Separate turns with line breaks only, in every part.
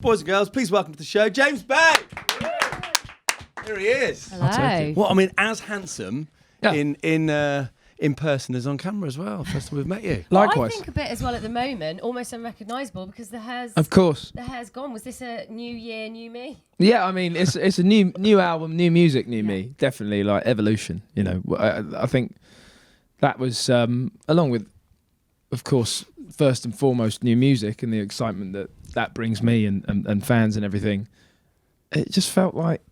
Boys and girls, please welcome to the show, James Bay. Here he is.
Hello.
Well, I mean, as handsome
Yeah.
in person as on camera as well. First time we've met you.
Likewise.
I think a bit as well at the moment, almost unrecognisable because the hair's gone. Was this a new year, new me?
Yeah, I mean, it's a new album, new music, new me. Definitely like evolution. You know, I think that was along with, of course, first and foremost, new music and the excitement that brings me and fans and everything. It just felt like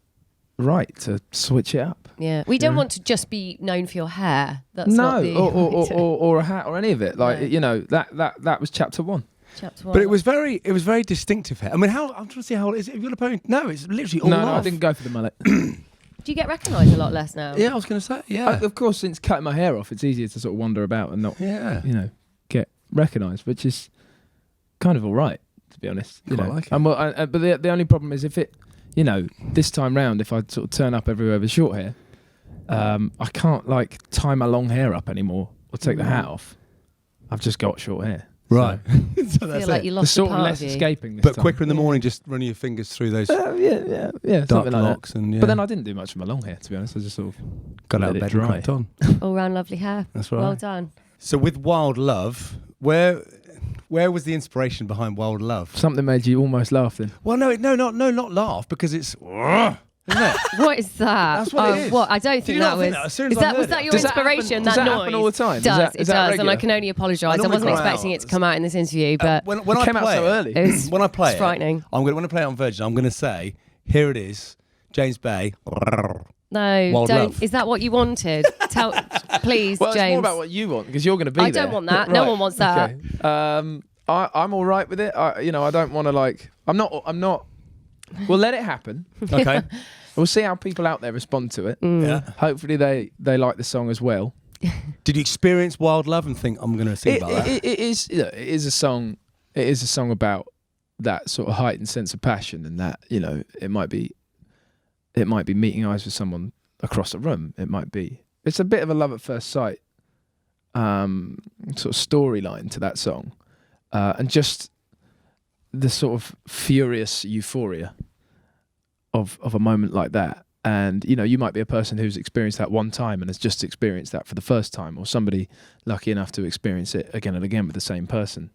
right to switch it up.
Yeah, we don't want to just be known for your hair. That's
No,
not the
or a hat or any of it. Like
No.
you know, that was chapter one.
Chapter one.
But it was very distinctive hair. I mean, I'm trying to see how old it is. Have you got a pony? No, it's literally all
No,
off.
I didn't go for the mullet.
Do you get recognised a lot less now?
Yeah, I was going to say, yeah.
Of course, since cutting my hair off, it's easier to sort of wander about and not,
Yeah.
you know, get recognised, which is kind of all right, to be honest. You
Quite
know,
like it.
But the only problem is if it, you know, this time round, if I sort of turn up everywhere with short hair, I can't like tie my long hair up anymore or take the hat off. I've just got short hair.
Right. So
I
that's
feel like
it.
you
There's
lost a
sort of
part
less
of you.
escaping this
But
time.
quicker in the morning, just running your fingers through those
Yeah,
dark
something like
locks.
that.
And, yeah.
But then I didn't do much with my long hair, to be honest. I just sort of
got
let
out of
it
bed
dry.
and cracked on.
All round lovely hair.
That's right.
Well done.
So with Wild Love, where was the inspiration behind Wild Love?
Something made you almost laugh then.
Well, not laugh, because it's isn't it?
What is that?
That's what it is.
What? I don't
Do
think
you
that
not think
was.
that? As soon as
Is
I
that
heard
was
it.
that your
Does that happen-
inspiration?
does that
noise
happen all the time?
Does
Is that
it does? And
regular?
I can only apologise. I
normally
wasn't
cry
expecting
out.
it to come out in this interview, but
when
It
I
came out
play
so
it,
early.
it was
when I play
it's frightening.
when I play it on Virgin, I'm going to say, here it is, James Bay.
No,
Wild
don't.
Love.
Is that what you wanted? Tell, please,
Well, it's
James.
more about what you want because you're going to be
I
there.
don't want that. No one wants that.
Okay. I'm all right with it. I don't want to like. I'm not. We'll let it happen.
Okay.
We'll see how people out there respond to it.
Yeah.
Hopefully they like the song as well.
Did you experience Wild Love and think, I'm going to sing about that?
It is. You know, it is a song. It is a song about that sort of heightened sense of passion, and that it might be meeting eyes with someone across the room. It's a bit of a love at first sight sort of storyline to that song, and just the sort of furious euphoria of a moment like that. And you might be a person who's experienced that one time and has just experienced that for the first time, or somebody lucky enough to experience it again and again with the same person,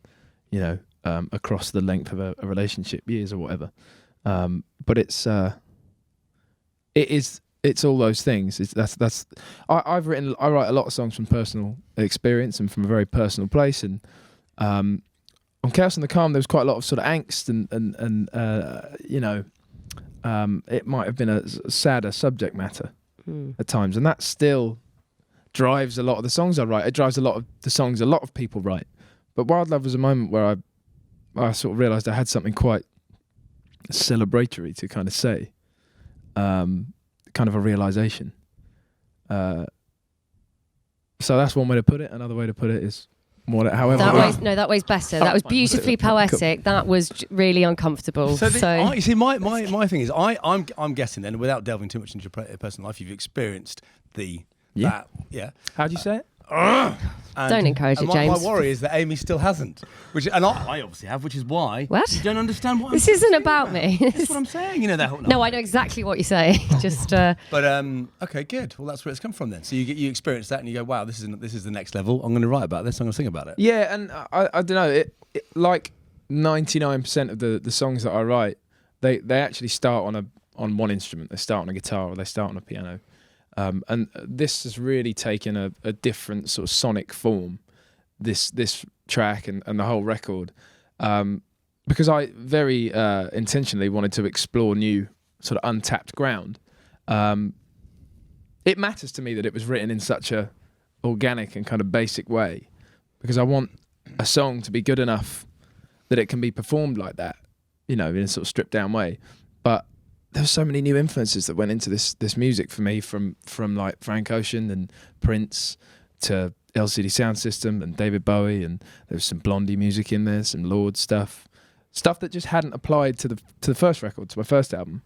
across the length of a relationship, years or whatever. But it's all those things. I write a lot of songs from personal experience and from a very personal place. And on Chaos and the Calm, there was quite a lot of sort of angst and it might have been a sadder subject matter at times, and that still drives a lot of the songs I write. It drives a lot of the songs a lot of people write. But Wild Love was a moment where I sort of realised I had something quite celebratory to kind of say, kind of a realisation. So that's one way to put it. Another way to put it is more however.
That way's better. That was beautifully poetic. That was really uncomfortable.
So you see, my thing is, I'm guessing then, without delving too much into your personal life, you've experienced
Yeah. How do you say it?
Don't encourage it,
my
James.
My worry is that Amy still hasn't, and I obviously have, which is why
What?
you don't understand what
This
I'm
isn't
saying
about me.
That's what I'm saying. That whole,
No, I know exactly what you're saying. Just
But okay, good. Well, that's where it's come from then. So you experience that and you go, wow, this is the next level. I'm going to write about this. I'm going to sing about it.
Yeah, and I don't know. It like 99% of the songs that I write, they actually start on one instrument. They start on a guitar or they start on a piano. And this has really taken a different sort of sonic form, this track and the whole record, because I very intentionally wanted to explore new sort of untapped ground. It matters to me that it was written in such a organic and kind of basic way, because I want a song to be good enough that it can be performed like that, in a sort of stripped down way. But there were so many new influences that went into this music for me, from like Frank Ocean and Prince to LCD Sound System and David Bowie, and there was some Blondie music in there, some Lord stuff that just hadn't applied to the first record, to my first album.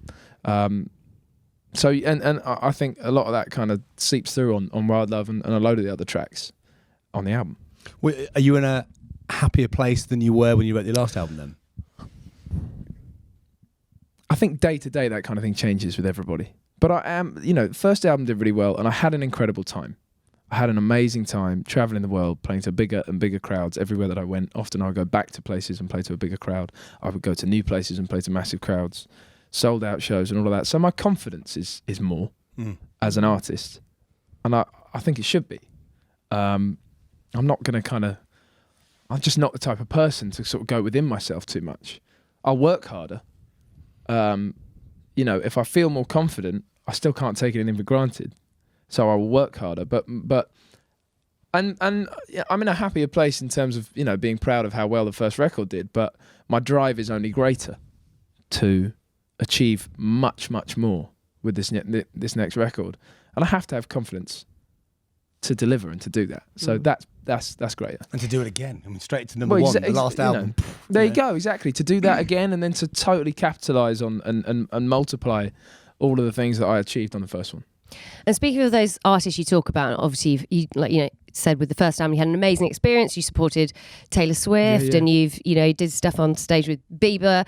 So I think a lot of that kind of seeps through on Wild Love and a load of the other tracks on the album.
Are you in a happier place than you were when you wrote your last album then?
I think day to day that kind of thing changes with everybody. But I am, the first album did really well, and I had an incredible time. I had an amazing time traveling the world, playing to bigger and bigger crowds everywhere that I went. Often I would go back to places and play to a bigger crowd. I would go to new places and play to massive crowds, sold out shows and all of that. So my confidence is more as an artist, and I think it should be. I'm not going to I'm just not the type of person to sort of go within myself too much. I'll work harder. If I feel more confident, I still can't take anything for granted. So I will work harder, but I'm in a happier place in terms of being proud of how well the first record did. But my drive is only greater to achieve much more with this next record, and I have to have confidence to deliver and to do that. So that's great.
And to do it again. I mean, straight to number one, the last album.
There you go, exactly. To do that again, and then to totally capitalise on and multiply all of the things that I achieved on the first one.
And speaking of those artists you talk about, obviously you said with the first album you had an amazing experience. You supported Taylor Swift, and you've did stuff on stage with Bieber.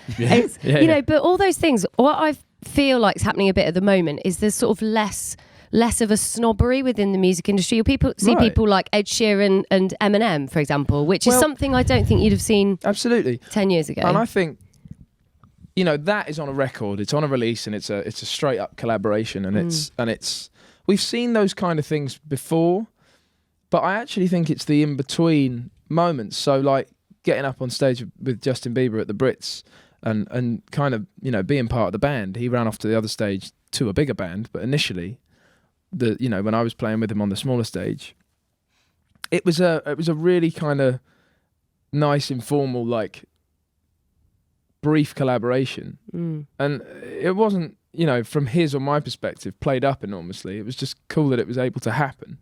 But all those things. What I feel like is happening a bit at the moment is there's sort of less of a snobbery within the music industry. People see people like Ed Sheeran and Eminem, for example, which is something I don't think you'd have seen
absolutely
10 years ago.
And I think that is on a record, it's on a release, and it's a straight up collaboration, and it's we've seen those kind of things before, but I actually think it's the in between moments. So like getting up on stage with Justin Bieber at the Brits and kind of being part of the band. He ran off to the other stage to a bigger band, but initially when I was playing with him on the smaller stage, it was a really kind of nice, informal, like brief collaboration. And it wasn't, from his or my perspective, played up enormously. It was just cool that it was able to happen.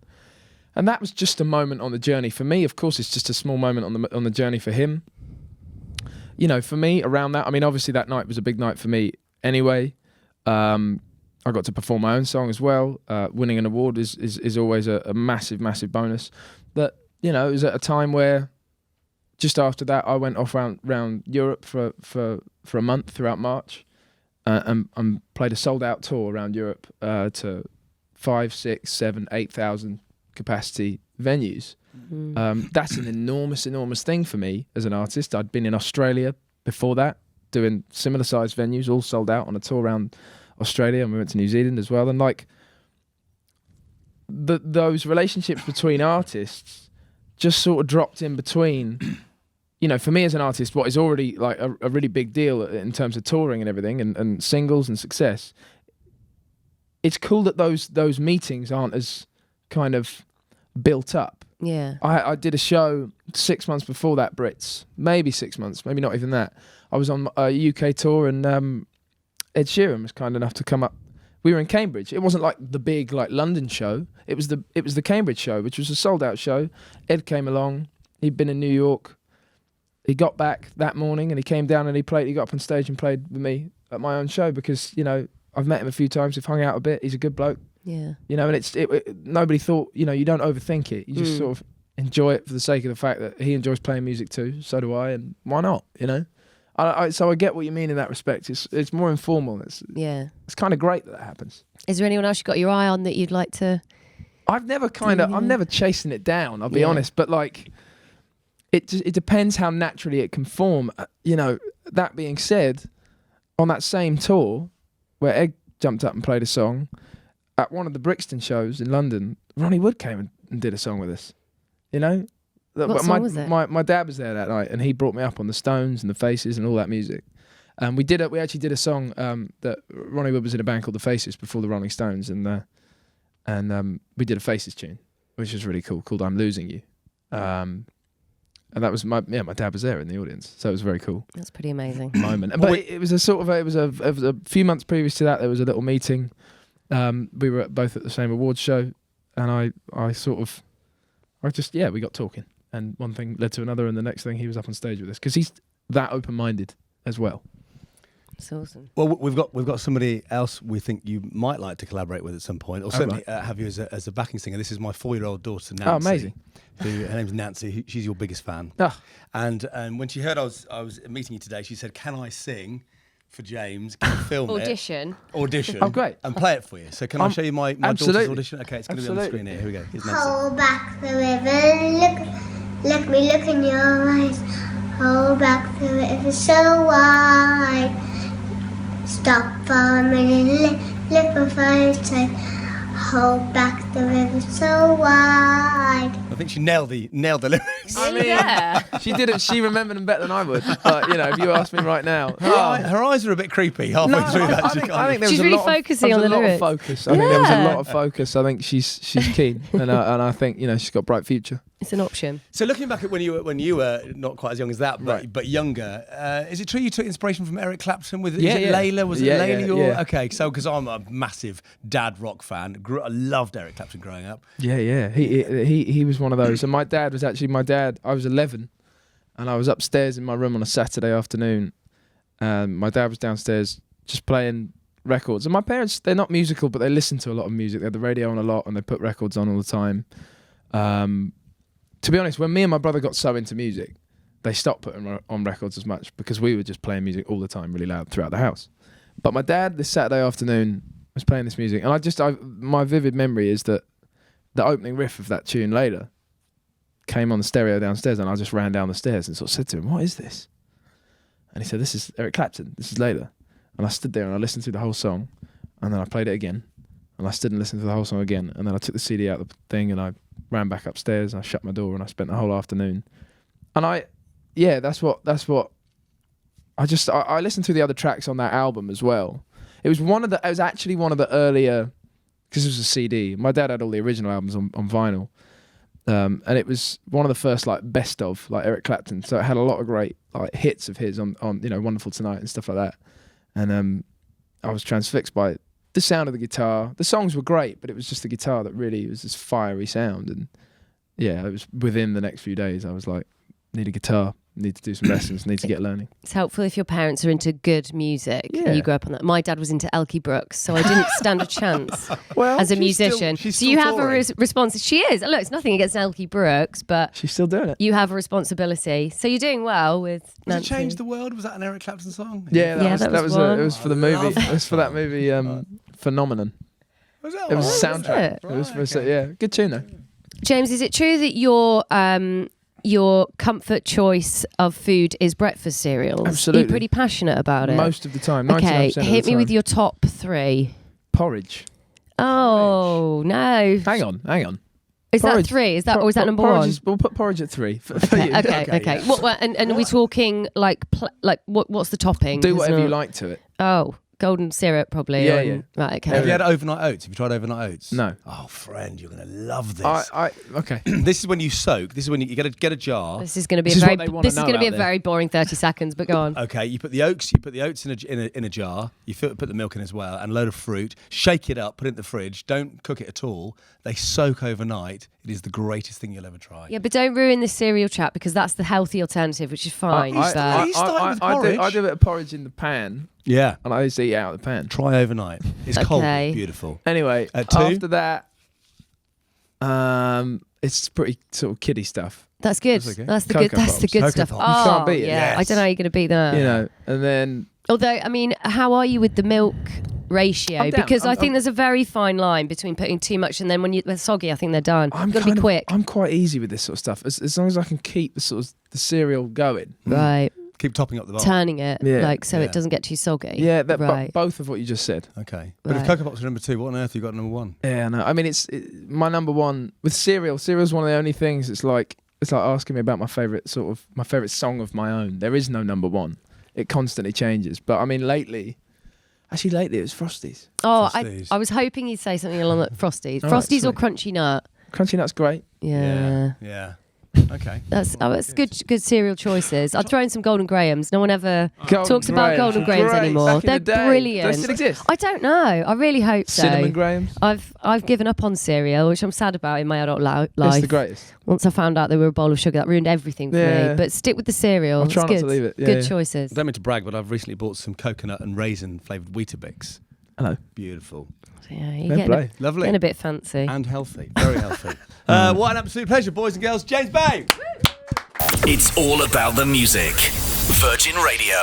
And that was just a moment on the journey. For me, of course, it's just a small moment on the journey for him. For me, around that, I mean, obviously that night was a big night for me anyway. I got to perform my own song as well. Winning an award is always a massive bonus. But it was at a time where just after that I went off around Europe for a month throughout March, and played a sold out tour around Europe to 5, 6, 7, 8,000 capacity venues. That's an enormous thing for me as an artist. I'd been in Australia before that, doing similar sized venues, all sold out on a tour around Australia, and we went to New Zealand as well. And like those relationships between artists just sort of dropped in between. For me as an artist, what is already like a really big deal in terms of touring and everything, and singles and success, it's cool that those meetings aren't as kind of built up.
Yeah.
I did a show 6 months before that Brits, maybe 6 months, maybe not even that. I was on a UK tour, and Ed Sheeran was kind enough to come up. We were in Cambridge. It wasn't like the big like London show. It was the Cambridge show, which was a sold out show. Ed came along. He'd been in New York. He got back that morning and he came down and he got up on stage and played with me at my own show because, I've met him a few times. We've hung out a bit. He's a good bloke.
Yeah.
And nobody thought, you don't overthink it. You just sort of enjoy it for the sake of the fact that he enjoys playing music too. So do I. And why not, So I get what you mean in that respect. It's more informal. It's kind of great that happens.
Is there anyone else you got your eye on that you'd like to?
I'm never chasing it down. I'll be honest, but like, it depends how naturally it can form. That being said, on that same tour where Ed jumped up and played a song at one of the Brixton shows in London, Ronnie Wood came and did a song with us.
What song was it?
My dad was there that night, and he brought me up on the Stones and the Faces and all that music. And we actually did a song that Ronnie Wood was in a band called the Faces before the Rolling Stones, and we did a Faces tune, which was really cool, called "I'm Losing You." And that was my dad was there in the audience, so it was very cool.
That's pretty amazing
moment. But it was a few months previous to that. There was a little meeting. We were both at the same awards show, and we got talking, and one thing led to another, and the next thing he was up on stage with us because he's that open-minded as well.
That's awesome.
Well, we've got somebody else we think you might like to collaborate with at some point, or certainly have you as a backing singer. This is my 4-year-old daughter, Nancy.
Oh, amazing!
Her name's Nancy. She's your biggest fan.
Oh.
And when she heard I was meeting you today, she said, "Can I sing for James. Can you film
Audition.
Audition.
Oh, great.
And play it for you. So can I show you my daughter's audition? Okay, it's going to be on the screen here. Here we go. Here's Nancy.
Hold back the river, look in your eyes. Hold back the river so wide. Stop for a minute, look for first time. Hold back the river so wide.
I think she nailed the lyrics.
I mean, she didn't. She remembered them better than I would. But if you ask me right now,
Her eyes are a bit creepy halfway through that.
I think there was
She's
a
really
lot
focusing
of,
on the
there was a
lyrics.
lot of focus. I think there was a lot of focus. I think she's keen, and I think she's got a bright future.
It's an option.
So looking back at when you were not quite as young as that, but younger, is it true you took inspiration from Eric Clapton with Layla? Was it Layla?
Yeah.
Okay, so because I'm a massive dad rock fan, I loved Eric Clapton growing up.
Yeah. He was one of those. And my dad was actually I was 11, and I was upstairs in my room on a Saturday afternoon. My dad was downstairs just playing records. And my parents, they're not musical, but they listen to a lot of music. They had the radio on a lot, and they put records on all the time. To be honest, when me and my brother got so into music, they stopped putting on records as much because we were just playing music all the time, really loud throughout the house. But my dad, this Saturday afternoon, was playing this music, and my vivid memory is that the opening riff of that tune later came on the stereo downstairs, and I just ran down the stairs and sort of said to him, "What is this?" And he said, "This is Eric Clapton. This is Layla." And I stood there and I listened to the whole song, and then I played it again, and I stood and listened to the whole song again, and then I took the CD out of the thing and I ran back upstairs and I shut my door and I spent the whole afternoon. And that's what I listened to the other tracks on that album as well. It was actually one of the earlier, because it was a CD. My dad had all the original albums on vinyl. And it was one of the first best of Eric Clapton. So it had a lot of great hits of his on Wonderful Tonight and stuff like that. And I was transfixed by it. The sound of the guitar. The songs were great, but it was just the guitar that really was this fiery sound. And it was within the next few days I was like, need a guitar, need to do some lessons, need to get learning.
It's helpful if your parents are into good music.
Yeah.
And you grew up on that. My dad was into Elkie Brooks, so I didn't stand a chance as a musician.
She's
so you
still
have a response. She is. Look, it's nothing against Elkie Brooks, but
She's still doing it.
you have a responsibility. So you're doing well with
Was
Nancy.
It Change the World? Was that an Eric Clapton song?
Yeah, that was
one.
it was for the movie. It was for that movie Phenomenon.
Was that
It was a
one?
soundtrack.
it?
It was for good tune though.
James, is it true that your comfort choice of food is breakfast cereals?
Absolutely.
Are you pretty passionate about it?
Most of the time.
Okay,
99% of the
hit me
time.
with your top 3.
Porridge.
Oh, no.
Hang on.
Is
Porridge.
that 3? Is that or is that number
porridge
1?
We'll put porridge at 3 for
Okay,
you.
okay.
yeah.
What, and are we talking what's the topping?
Do
It's
whatever you
not-
like to it.
Oh, golden syrup probably.
Yeah.
Right, okay.
Have you had overnight oats? Have you tried overnight oats?
No.
Oh, friend, you're going to love this.
Okay.
This is when you soak. This is when you get a jar.
This is going to be
This is what they wanna know
a
out there.
very boring 30 seconds, but go on.
Okay, you put the oats in a jar. You put the milk in as well, and a load of fruit. Shake it up, put it in the fridge. Don't cook it at all. They soak overnight. It is the greatest thing you'll ever try.
Yeah, but don't ruin this cereal chat because that's the healthy alternative, which is fine. but
I do a bit of porridge in the pan,
Yeah.
and I used to eat it out of the pan.
Try overnight. It's cold.
Okay.
It's beautiful.
Anyway,
At 2?
after that, it's pretty sort of kiddie stuff.
that's good.
That's okay.
That's the
Cocoa
good. That's the
Pops.
good
Cocoa
stuff.
Pops.
Oh,
You can't beat it.
yeah.
Yes.
I don't know how you're going to beat that.
You know, and then
Although, I mean, how are you with the milk ratio?
I'm down.
Because I
I'm-
think there's a very fine line between putting too much and then when they're soggy, I think they're done.
I'm
You've got to be quick.
I'm quite easy with this sort of stuff. As long as I can keep the sort of the cereal going.
Right.
Keep topping up the bowl.
Turning it,
Yeah.
so
Yeah.
it doesn't get too soggy.
Yeah,
right.
both of what you just said.
Okay. But if
Right.
Cocoa Pops are number 2, what on earth have you got number 1?
Yeah, no. I mean, my number one with cereal. Cereal's one of the only things. It's like asking me about my favorite song of my own. There is no number 1. It constantly changes. But I mean, lately it was Frosties.
Oh,
Frosties.
I was hoping you'd say something along that Frosties.
All right,
Frosties or
sweet.
Crunchy Nut?
Crunchy Nut's great.
Yeah.
Yeah. Okay.
That's good cereal choices. I'd throw in some Golden Grahams. No one ever
Golden
talks about
Grahams.
Golden Grahams
Great.
anymore.
Back in
They're
the day.
brilliant.
Do they still exist?
I don't know. I really hope so.
Cinnamon Grahams.
I've given up on cereal, which I'm sad about in my adult life.
It's the greatest.
Once I found out they were a bowl of sugar, that ruined everything for
Yeah.
me. But stick with the cereal.
I'll try
it's
not
good.
to leave it. Yeah,
Good
yeah.
choices.
I don't mean to brag, but I've recently bought some coconut and raisin flavoured Weetabix.
Hello.
Beautiful.
Yeah, you're
Fair
getting
play.
Lovely.
getting a bit fancy.
And healthy. Very healthy. What an absolute pleasure, boys and girls. James Bay.
It's all about the music. Virgin Radio.